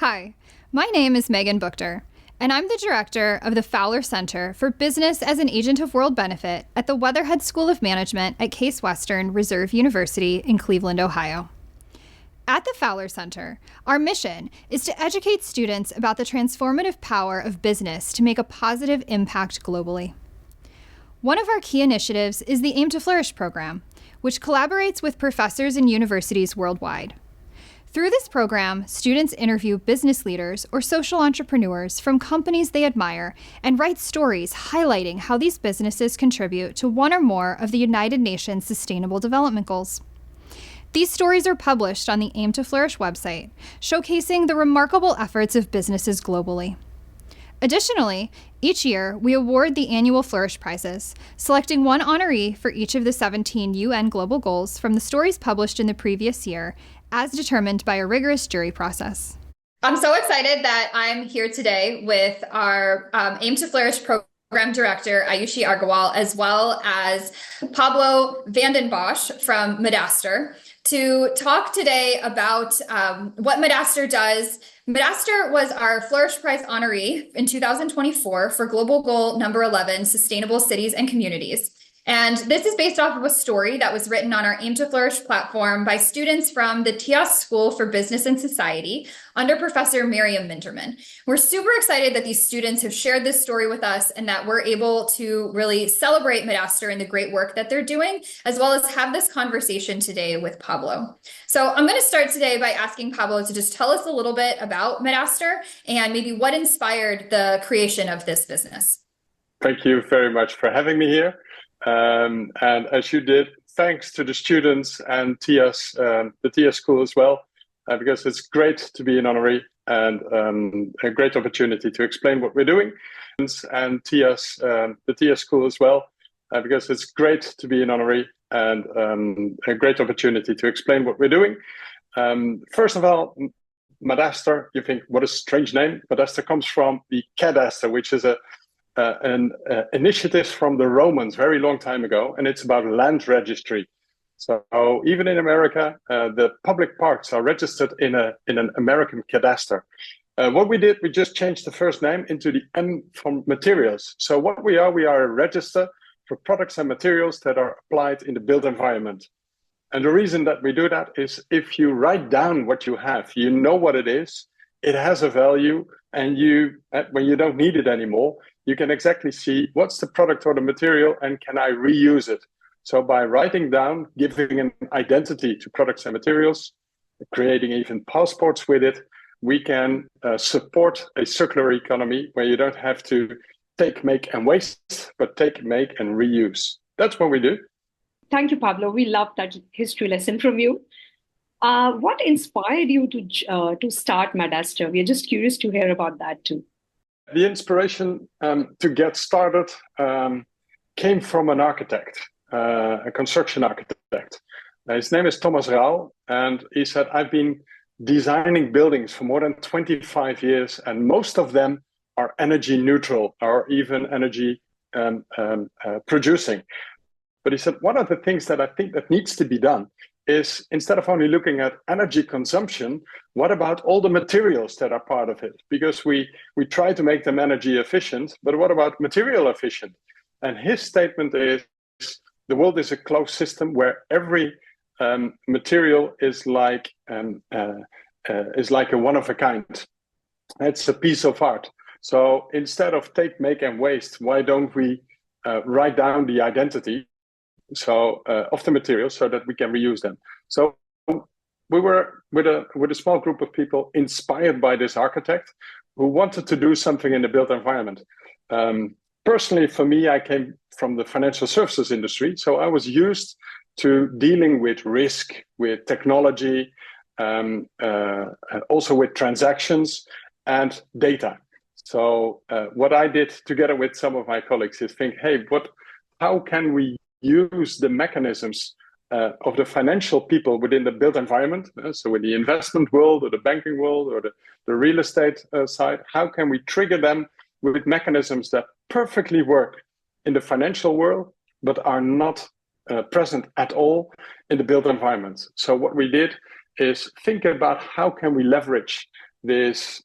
Hi, my name is Megan Buchter, and I'm the director of the Fowler Center for Business as an Agent of World Benefit at the Weatherhead School of Management at Case Western Reserve University in Cleveland, Ohio. At the Fowler Center, our mission is to educate students about the transformative power of business to make a positive impact globally. One of our key initiatives is the AIM2Flourish program, which collaborates with professors and universities worldwide. Through this program, students interview business leaders or social entrepreneurs from companies they admire and write stories highlighting how these businesses contribute to one or more of the United Nations Sustainable Development Goals. These stories are published on the AIM2Flourish website, showcasing the remarkable efforts of businesses globally. Additionally, each year we award the annual Flourish Prizes, selecting one honoree for each of the 17 UN Global Goals from the stories published in the previous year, as determined by a rigorous jury process. I'm so excited that I'm here today with our AIM2Flourish program director, Ayushi Agarwal, as well as Pablo Vandenbosch from Madaster, to talk today about what Madaster does. Madaster was our Flourish Prize honoree in 2024 for Global Goal number 11, Sustainable Cities and Communities. And this is based off of a story that was written on our AIM2Flourish platform by students from the TIAS School for Business and Society under Professor Miriam Minterman. We're super excited that these students have shared this story with us and that we're able to really celebrate Madaster and the great work that they're doing, as well as have this conversation today with Pablo. So I'm going to start today by asking Pablo to just tell us a little bit about Madaster and maybe what inspired the creation of this business. Thank you very much for having me here. And as you did, thanks to the students and TIAS, the TIAS school as well, because it's great to be an honoree and a great opportunity to explain what we're doing. And TIAS, the TIAS school as well, because it's great to be an honoree and a great opportunity to explain what we're doing. First of all, Madaster, you think, what a strange name. Madaster comes from the cadaster, which is an initiative from the Romans very long time ago, and it's about land registry. So even in America, the public parks are registered in an American cadaster. What we did, we just changed the first name into the M from materials. So what we are a register for products and materials that are applied in the built environment. And the reason that we do that is if you write down what you have, you know what it is, it has a value, and when you don't need it anymore, you can exactly see what's the product or the material and can I reuse it. So by writing down, giving an identity to products and materials, creating even passports with it, we can support a circular economy where you don't have to take, make, and waste, but take, make, and reuse. That's what we do. Thank you, Pablo. We love that history lesson from you. What inspired you to start Madaster? We are just curious to hear about that too. The inspiration to get started came from an architect, a construction architect. His name is Thomas Rau, and he said, I've been designing buildings for more than 25 years, and most of them are energy neutral or even energy producing. But he said, one of the things that I think that needs to be done is, instead of only looking at energy consumption, what about all the materials that are part of it? Because we try to make them energy efficient, but what about material efficient? And his statement is, the world is a closed system where every material is like a one of a kind. It's a piece of art. So instead of take, make, and waste, why don't we write down the identity of the materials so that we can reuse them? So we were with a small group of people inspired by this architect who wanted to do something in the built environment. Personally, for me, I came from the financial services industry, so I was used to dealing with risk, with technology, also with transactions and data. So what I did together with some of my colleagues is think, hey, how can we use the mechanisms of the financial people within the built environment, so in the investment world or the banking world or the real estate side, how can we trigger them with mechanisms that perfectly work in the financial world, but are not present at all in the built environment? So what we did is think about how can we leverage this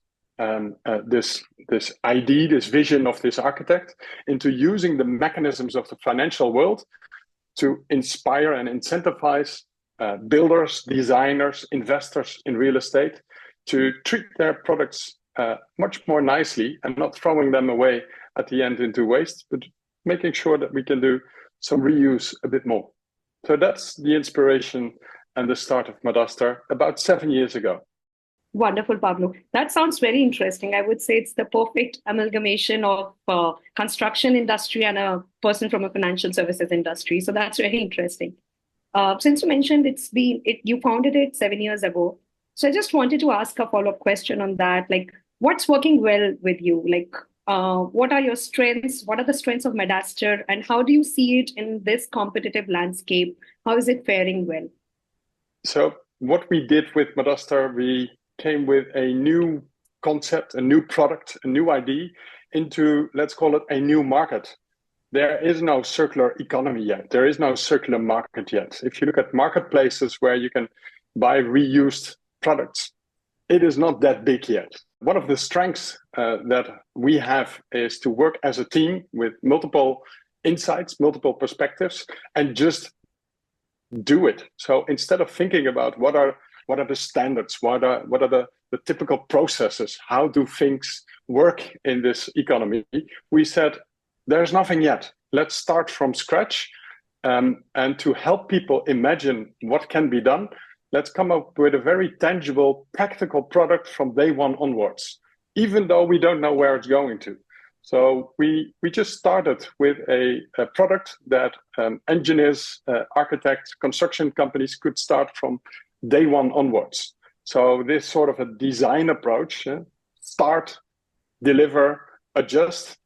this idea, this vision of this architect into using the mechanisms of the financial world to inspire and incentivize builders, designers, investors in real estate to treat their products much more nicely and not throwing them away at the end into waste, but making sure that we can do some reuse a bit more. So that's the inspiration and the start of Madaster about 7 years ago. Wonderful, Pablo. That sounds very interesting. I would say it's the perfect amalgamation of construction industry and a person from a financial services industry. So that's very interesting. Since you mentioned you founded it 7 years ago. So I just wanted to ask a follow-up question on that. Like, what's working well with you? Like, what are your strengths? What are the strengths of Madaster? And how do you see it in this competitive landscape? How is it faring well? So what we did with Madaster, we came with a new concept, a new product, a new idea into, let's call it, a new market. There is no circular economy yet. There is no circular market yet. If you look at marketplaces where you can buy reused products, it is not that big yet. One of the strengths that we have is to work as a team with multiple insights, multiple perspectives, and just do it. So instead of thinking about what are the standards, what are the typical processes, how do things work in this economy, we said, there's nothing yet. Let's start from scratch. And to help people imagine what can be done, let's come up with a very tangible, practical product from day one onwards, even though we don't know where it's going to. So we just started with a product that engineers, architects, construction companies could start from day one onwards. So this sort of a design approach, start, deliver, adjust,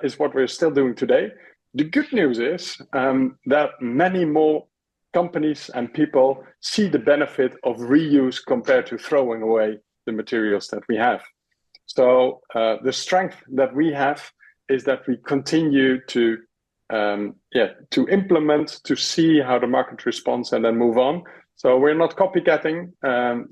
is what we're still doing today. The good news is that many more companies and people see the benefit of reuse compared to throwing away the materials that we have. So the strength that we have is that we continue to implement, to see how the market responds and then move on. So we're not copycatting.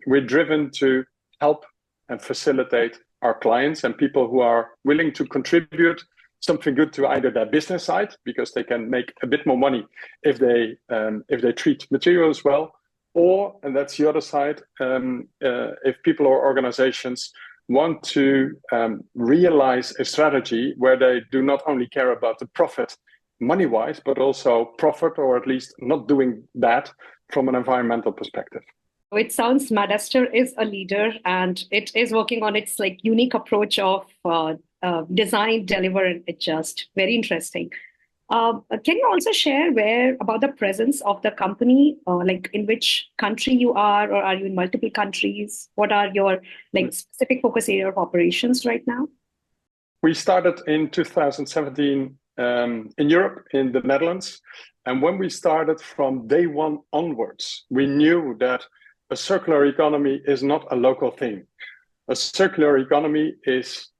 We're driven to help and facilitate our clients and people who are willing to contribute something good to either their business side, because they can make a bit more money if they treat materials well, or, and that's the other side, if people or organizations want to realize a strategy where they do not only care about the profit money-wise, but also profit, or at least not doing that from an environmental perspective. It sounds Madaster is a leader and it is working on its unique approach of design, deliver, and adjust. Very interesting. Can you also share about the presence of the company, in which country you are, or are you in multiple countries? What are your specific focus area of operations right now? We started in 2017 in Europe, in the Netherlands. And when we started from day one onwards, we knew that a circular economy is not a local thing. A circular economy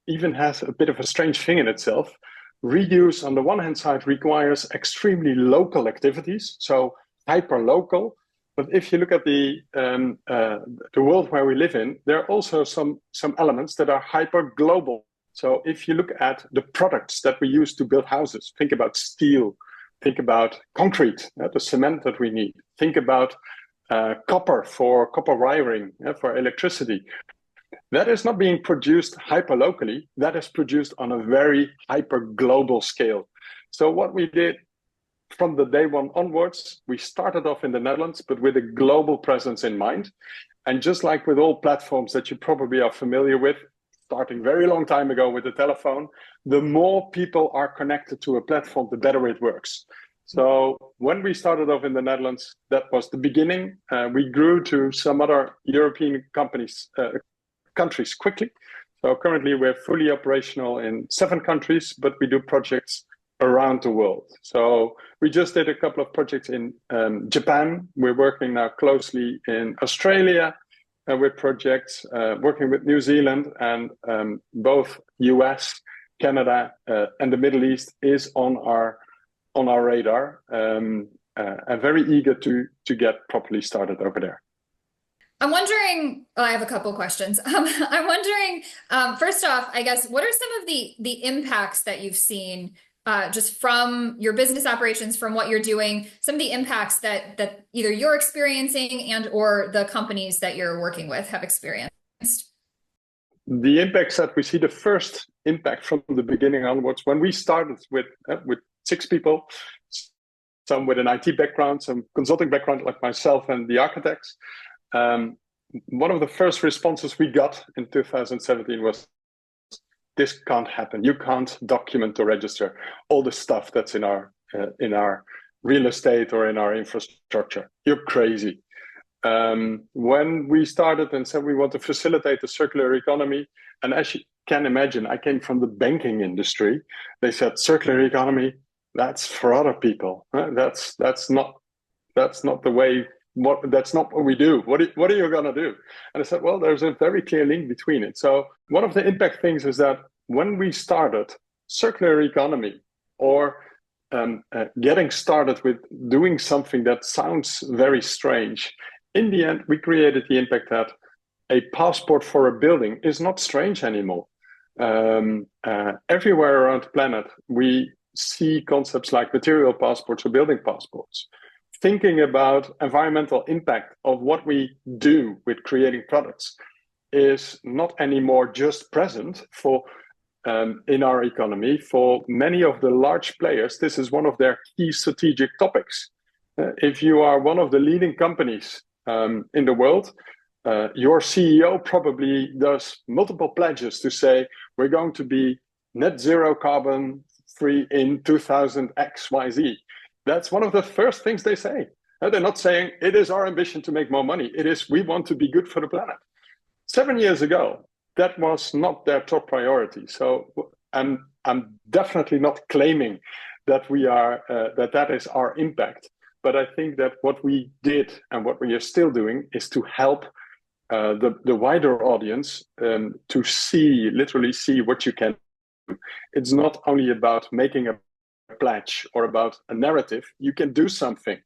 even has a bit of a strange thing in itself. Reuse, on the one hand side, requires extremely local activities, so hyper-local. But if you look at the world where we live in, there are also some elements that are hyper-global. So if you look at the products that we use to build houses, think about steel, think about concrete, the cement that we need, think about copper for copper wiring, for electricity. That is not being produced hyper-locally, that is produced on a very hyper-global scale. So what we did from the day one onwards, we started off in the Netherlands, but with a global presence in mind. And just like with all platforms that you probably are familiar with, starting very long time ago with the telephone, the more people are connected to a platform, the better it works. So when we started off in the Netherlands, that was the beginning. We grew to some other European countries quickly. So currently we're fully operational in 7 countries, but we do projects around the world. So we just did a couple of projects in Japan. We're working now closely in Australia with projects, working with New Zealand, and both US, Canada, and the Middle East is on our radar. I'm very eager to get properly started over there. I'm wondering, oh, I have a couple questions. I'm wondering, first off, I guess, what are some of the impacts that you've seen just from your business operations, from what you're doing, some of the impacts that either you're experiencing and or the companies that you're working with have experienced? The impacts that we see, the first impact from the beginning onwards, when we started with 6 people, some with an IT background, some consulting background like myself and the architects. One of the first responses we got in 2017 was, this can't happen. You can't document or register all the stuff that's in our real estate or in our infrastructure. You're crazy. When we started and said we want to facilitate the circular economy, and as you can imagine, I came from the banking industry. They said circular economy, that's for other people. That's not the way. That's not what we do. What are you going to do? And I said, well, there's a very clear link between it. So one of the impact things is that when we started circular economy, or getting started with doing something that sounds very strange, in the end, we created the impact that a passport for a building is not strange anymore. Everywhere around the planet, we see concepts like material passports or building passports. Thinking about environmental impact of what we do with creating products is not anymore just present for in our economy. For many of the large players, this is one of their key strategic topics. If you are one of the leading companies in the world, your CEO probably does multiple pledges to say, we're going to be net zero carbon free in 2000 XYZ. That's one of the first things they say. They're not saying it is our ambition to make more money. It is we want to be good for the planet. 7 years ago, that was not their top priority. So I'm definitely not claiming that we are that is our impact. But I think that what we did and what we are still doing is to help the wider audience to literally see what you can do. It's not only about making a pledge or about a narrative. You can do something.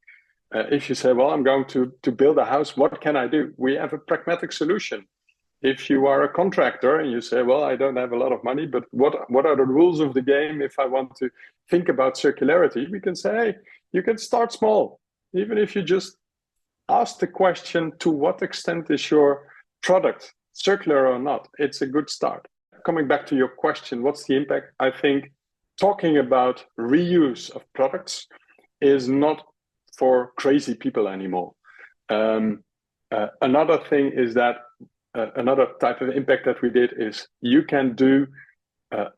If you say, well, I'm going to build a house, what can I do? We have a pragmatic solution. If you are a contractor and you say, well, I don't have a lot of money, but what are the rules of the game if I want to think about circularity? We can say, hey, you can start small. Even if you just ask the question, to what extent is your product circular or not? It's a good start. Coming back to your question, what's the impact? I think talking about reuse of products is not for crazy people anymore. Another thing is that another type of impact that we did is you can do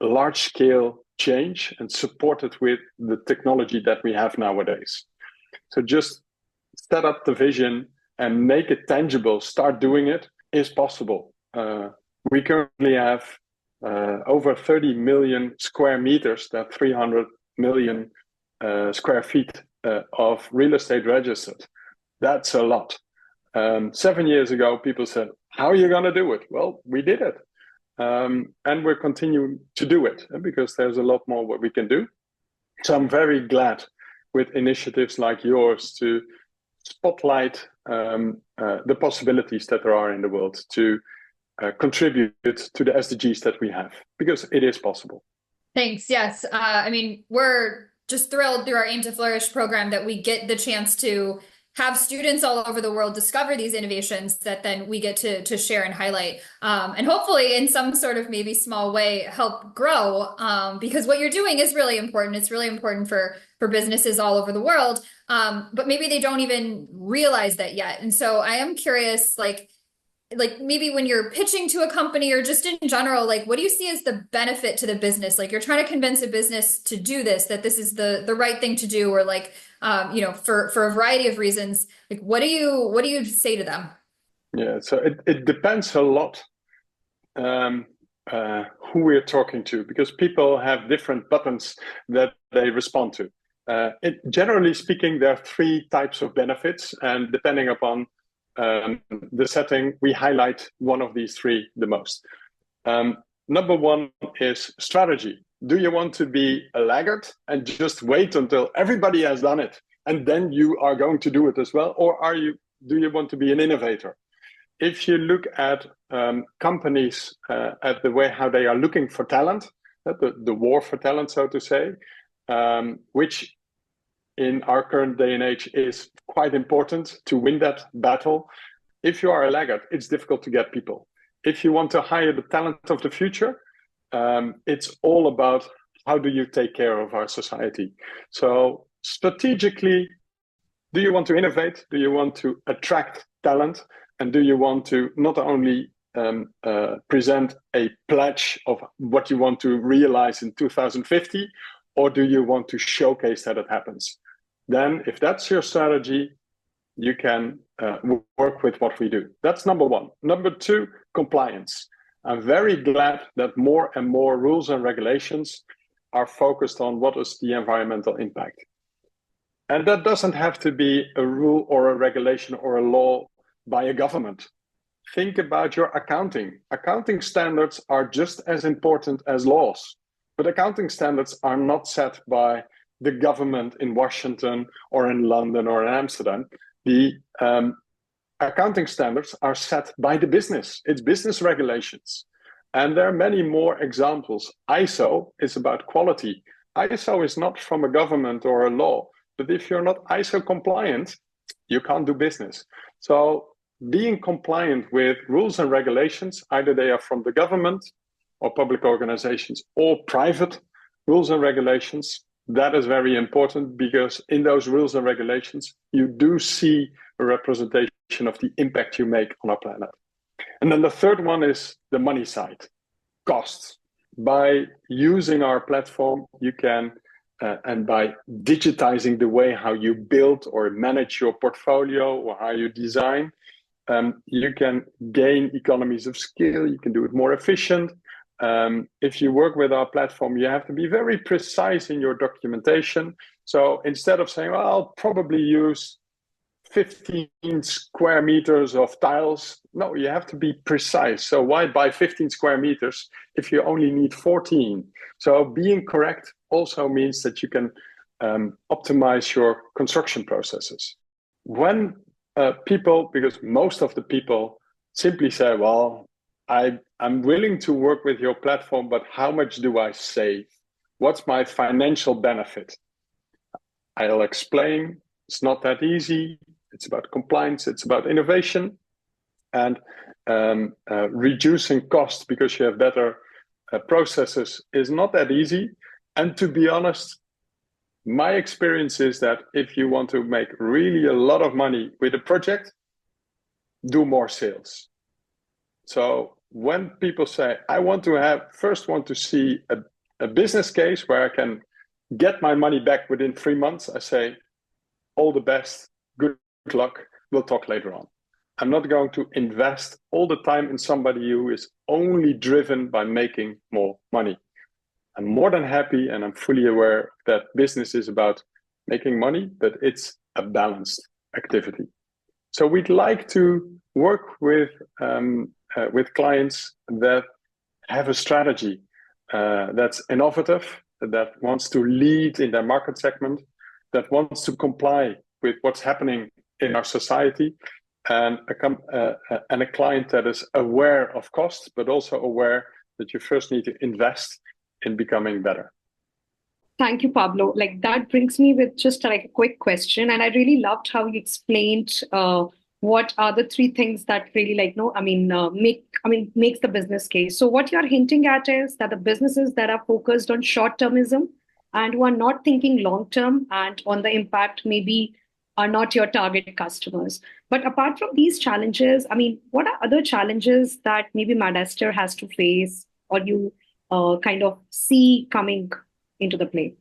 large-scale change and support it with the technology that we have nowadays. So just set up the vision and make it tangible, start doing it, is possible. We currently have over 30 million square meters, that 300 million square feet of real estate registered. That's a lot. 7 years ago, people said, how are you going to do it? Well, we did it. And we're continuing to do it because there's a lot more what we can do. So I'm very glad with initiatives like yours to spotlight the possibilities that there are in the world to contribute to the SDGs that we have, because it is possible. Thanks. Yes. I mean, we're just thrilled through our AIM2Flourish program that we get the chance to have students all over the world discover these innovations that then we get to share and highlight, and hopefully in some sort of maybe small way help grow, because what you're doing is really important. It's really important for businesses all over the world, but maybe they don't even realize that yet. And so I am curious, like maybe when you're pitching to a company or just in general, like what do you see as the benefit to the business? Like you're trying to convince a business to do this, that this is the right thing to do, or like, for a variety of reasons, like what do you say to them? Yeah, so it depends a lot who we're talking to, because people have different buttons that they respond to. Generally speaking, there are 3 types of benefits, and depending upon the setting, we highlight one of these 3 the most. Number 1 is strategy. Do you want to be a laggard and just wait until everybody has done it and then you are going to do it as well? Or do you want to be an innovator? if you look at companies, at the way how they are looking for talent, the war for talent, so to say, which in our current day and age is quite important to win that battle. If you are a laggard, it's difficult to get people. If you want to hire the talent of the future, it's all about how do you take care of our society. So strategically, do you want to innovate? Do you want to attract talent? And do you want to not only present a pledge of what you want to realize in 2050, or do you want to showcase that it happens? Then if that's your strategy, you can work with what we do. That's number one. Number two, compliance. I'm very glad that more and more rules and regulations are focused on what is the environmental impact. And that doesn't have to be a rule or a regulation or a law by a government. Think about your accounting. Accounting standards are just as important as laws, but accounting standards are not set by the government in Washington or in London or in Amsterdam. The accounting standards are set by the business. It's business regulations. And there are many more examples. ISO is about quality. ISO is not from a government or a law, but if you're not ISO compliant, you can't do business. So being compliant with rules and regulations, either they are from the government or public organizations or private rules and regulations, that is very important, because in those rules and regulations, you do see a representation of the impact you make on our planet. And then the third one is the money side, costs. By using our platform, you can, and by digitizing the way how you build or manage your portfolio or how you design, you can gain economies of scale, you can do it more efficient. If you work with our platform, you have to be very precise in your documentation. So instead of saying, well, I'll probably use 15 square meters of tiles, no, you have to be precise. So why buy 15 square meters if you only need 14? So being correct also means that you can optimize your construction processes. When people, because most of the people simply say, well, I'm willing to work with your platform, but how much do I save? What's my financial benefit? I'll explain. It's not that easy. It's about compliance. It's about innovation, and reducing costs because you have better processes is not that easy. And to be honest, my experience is that if you want to make really a lot of money with a project, do more sales. So when people say, I want to see a business case where I can get my money back within 3 months, I say, all the best, good luck, we'll talk later on. I'm not going to invest all the time in somebody who is only driven by making more money. I'm more than happy, and I'm fully aware that business is about making money, but it's a balanced activity. So we'd like to work with clients that have a strategy that's innovative, that wants to lead in their market segment, that wants to comply with what's happening in our society, and a client that is aware of costs, but also aware that you first need to invest in becoming better. Thank you, Pablo. Like, that brings me with just like a quick question. And I really loved how you explained what are the three things that really makes the business case. So what you're hinting at is that the businesses that are focused on short-termism and who are not thinking long-term and on the impact maybe are not your target customers. But apart from these challenges, what are other challenges that maybe Madaster has to face, or you kind of see coming into the play?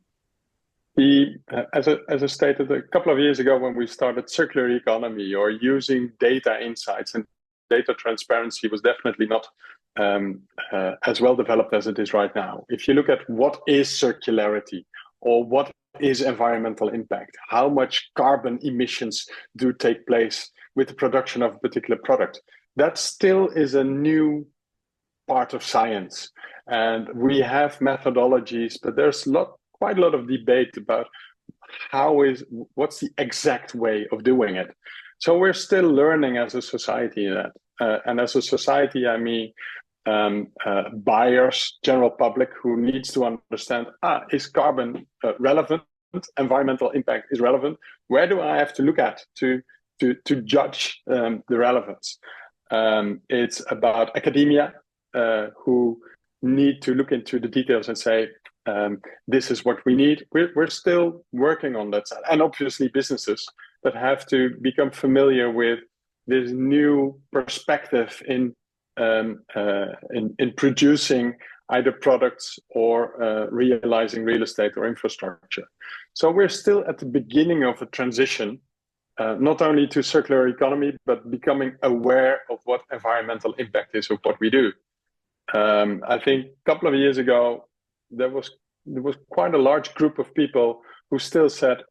As I stated a couple of years ago, when we started circular economy or using data insights, and data transparency was definitely not as well developed as it is right now. If you look at what is circularity or what is environmental impact, how much carbon emissions do take place with the production of a particular product, that still is a new part of science. And we have methodologies, but there's quite a lot of debate about what's the exact way of doing it. So we're still learning as a society in that. And as a society, I mean buyers, general public who needs to understand, is carbon relevant? Environmental impact is relevant. Where do I have to look at to judge the relevance? It's about academia who need to look into the details and say, this is what we need. We're still working on that side. And obviously businesses that have to become familiar with this new perspective in producing either products or realizing real estate or infrastructure. So we're still at the beginning of a transition, not only to circular economy, but becoming aware of what environmental impact is of what we do. I think a couple of years ago, there was quite a large group of people who still said,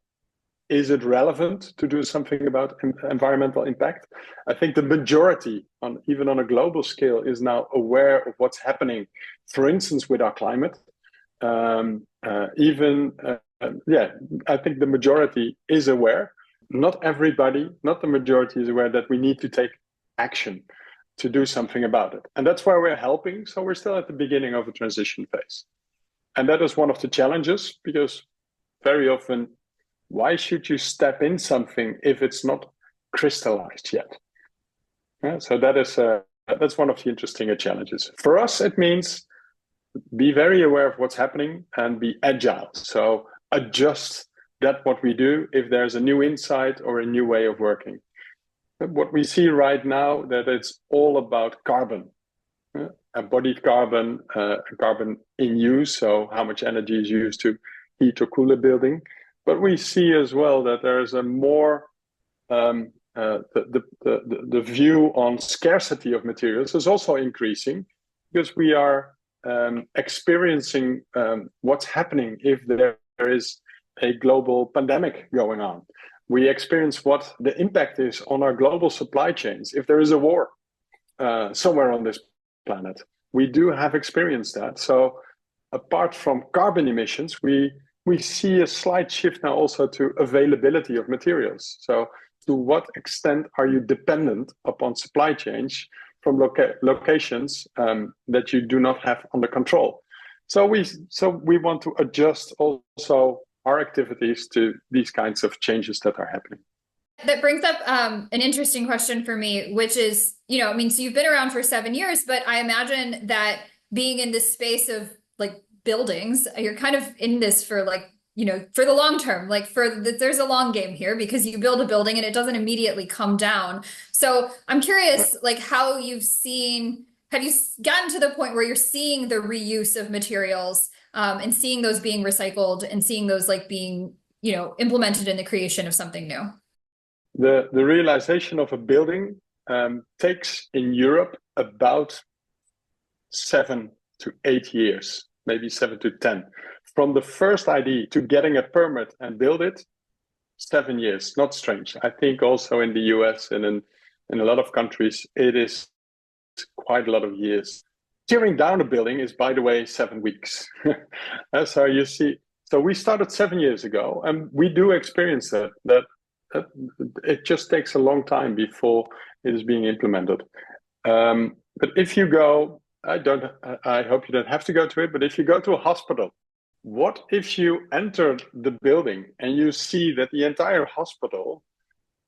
is it relevant to do something about environmental impact? I think the majority, even on a global scale, is now aware of what's happening, for instance, with our climate. I think the majority is aware. Not everybody, not the majority is aware that we need to take action to do something about it. And that's why we're helping. So we're still at the beginning of a transition phase. And that is one of the challenges, because very often, why should you step in something if it's not crystallized yet? So that's one of the interesting challenges. For us, it means be very aware of what's happening and be agile. So adjust what we do if there's a new insight or a new way of working. What we see right now, that it's all about carbon, embodied carbon, carbon in use, so how much energy is used to heat or cool a building. But we see as well that there is a more the view on scarcity of materials is also increasing, because we are experiencing what's happening if there is a global pandemic going on. We experience what the impact is on our global supply chains if there is a war somewhere on this planet. We do have experienced that. So apart from carbon emissions, we see a slight shift now also to availability of materials. So to what extent are you dependent upon supply chains from locations that you do not have under control? So we want to adjust also our activities to these kinds of changes that are happening. That brings up an interesting question for me, which is, so you've been around for 7 years, but I imagine that being in this space of like buildings, you're kind of in this for for the long term, there's a long game here, because you build a building and it doesn't immediately come down. So I'm curious, how have you gotten to the point where you're seeing the reuse of materials and seeing those being recycled and seeing those being, implemented in the creation of something new? The realization of a building takes in Europe about 7 to 8 years, maybe 7 to 10. From the first idea to getting a permit and build it, 7 years, not strange. I think also in the US and in a lot of countries, it is quite a lot of years. Tearing down a building is, by the way, 7 weeks. So you see, so we started 7 years ago, and we do experience that it just takes a long time before it is being implemented. But if you go, I hope you don't have to go to it, but if you go to a hospital, what if you enter the building and you see that the entire hospital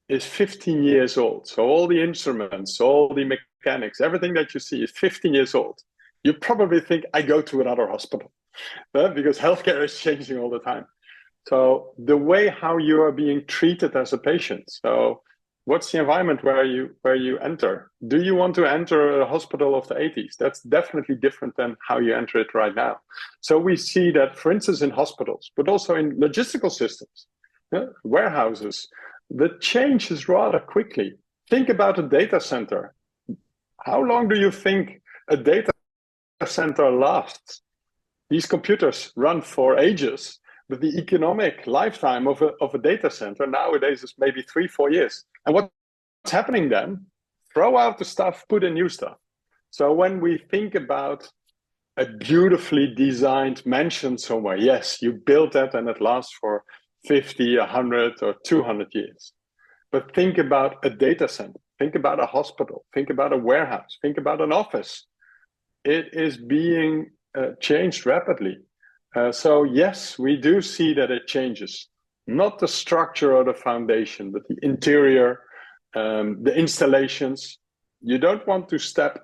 is 15 years old? So all the instruments, all the mechanics, everything that you see is 15 years old. You probably think, I go to another hospital, because healthcare is changing all the time. So the way how you are being treated as a patient. So what's the environment where you enter? Do you want to enter a hospital of the 80s? That's definitely different than how you enter it right now. So we see that, for instance, in hospitals, but also in logistical systems, warehouses, the change is rather quickly. Think about a data center. How long do you think a data center lasts? These computers run for ages, but the economic lifetime of a data center nowadays is maybe 3-4 years. And what's happening then? Throw out the stuff, put in new stuff. So when we think about a beautifully designed mansion somewhere, yes, you build that and it lasts for 50, 100, or 200 years. But think about a data center. think about a hospital, think about a warehouse, think about an office. It is being changed rapidly. So yes, we do see that it changes. Not the structure or the foundation, but the interior, the installations. You don't want to step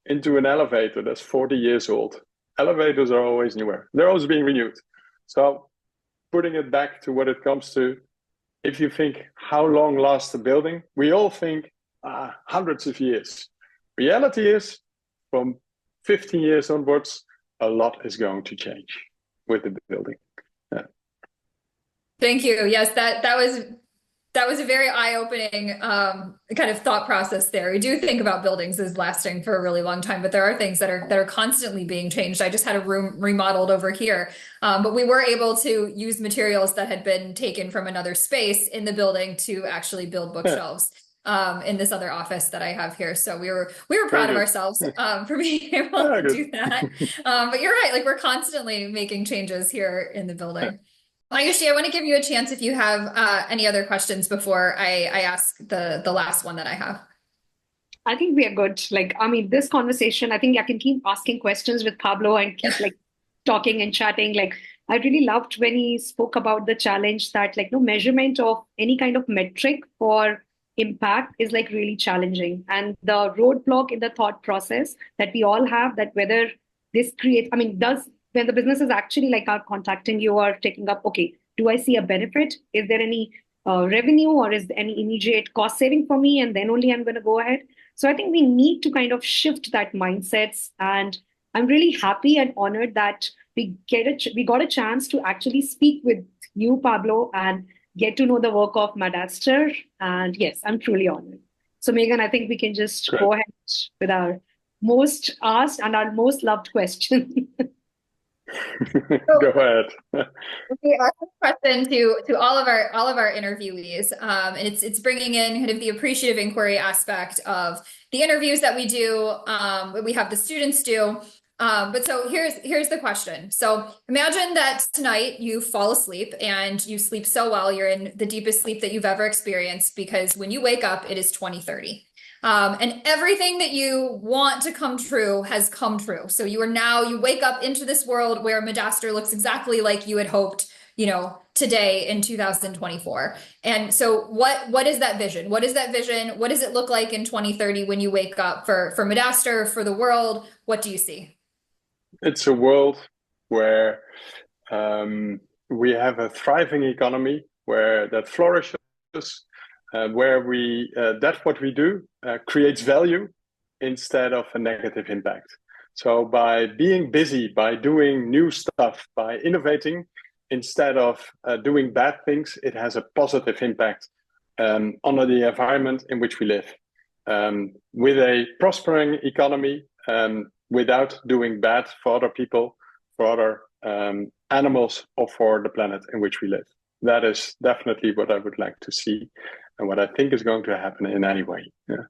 into an elevator that's 40 years old. Elevators are always newer. They're always being renewed. So putting it back to what it comes to, if you think how long lasts a building, we all think hundreds of years. Reality is, from 15 years onwards, a lot is going to change with the building. Yeah. Thank you. Yes, that was a very eye-opening kind of thought process there. We do think about buildings as lasting for a really long time, but there are things that are constantly being changed. I just had a room remodeled over here, but we were able to use materials that had been taken from another space in the building to actually build bookshelves. In this other office that I have here. So we were proud of ourselves for being able to do that. But you're right, like we're constantly making changes here in the building. Ayushi, I want to give you a chance if you have any other questions before I ask the last one that I have. I think we are good. Like, I mean, this conversation, I think I can keep asking questions with Pablo and keep like talking and chatting. Like, I really loved when he spoke about the challenge that like no measurement of any kind of metric for impact is like really challenging. And the roadblock in the thought process that we all have, that whether this creates, I mean, when the businesses actually like are contacting you or taking up, okay, do I see a benefit? Is there any revenue or is there any immediate cost saving for me? And then only I'm going to go ahead. So I think we need to kind of shift that mindsets. And I'm really happy and honored that we got a chance to actually speak with you, Pablo, and get to know the work of Madaster. And yes, I'm truly honored. So Megan, I think we can just go ahead with our most asked and our most loved question. Go ahead. Okay, our question to all of our interviewees, and it's bringing in kind of the appreciative inquiry aspect of the interviews that we do. We have the students do. But so here's the question. So imagine that tonight you fall asleep and you sleep so well, you're in the deepest sleep that you've ever experienced, because when you wake up, it is 2030. And everything that you want to come true has come true. So you wake up into this world where Madaster looks exactly like you had hoped, today in 2024. And so what is that vision? What is that vision? What does it look like in 2030 when you wake up for Madaster, for the world? What do you see? It's a world where we have a thriving economy where that flourishes, where that what we do creates value instead of a negative impact. So by being busy, by doing new stuff, by innovating instead of doing bad things, it has a positive impact on the environment in which we live. With a prospering economy, without doing bad for other people, for other animals, or for the planet in which we live. That is definitely what I would like to see and what I think is going to happen in any way. Yeah.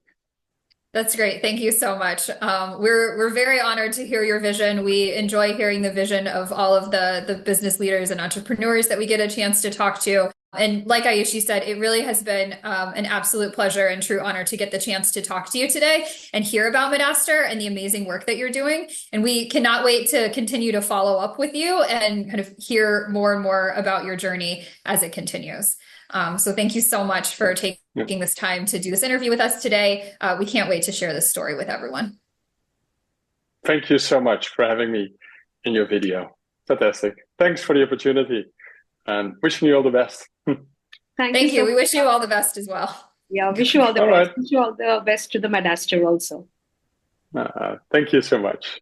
That's great. Thank you so much. We're very honored to hear your vision. We enjoy hearing the vision of all of the business leaders and entrepreneurs that we get a chance to talk to. And like Ayushi said, it really has been an absolute pleasure and true honor to get the chance to talk to you today and hear about Madaster and the amazing work that you're doing. And we cannot wait to continue to follow up with you and kind of hear more and more about your journey as it continues. So thank you so much for taking this time to do this interview with us today. We can't wait to share this story with everyone. Thank you so much for having me in your video. Fantastic. Thanks for the opportunity and wishing you all the best. Thank you. We wish you all the best as well. Yeah, wish you all the best. Wish you all the best to the Madaster also. Thank you so much.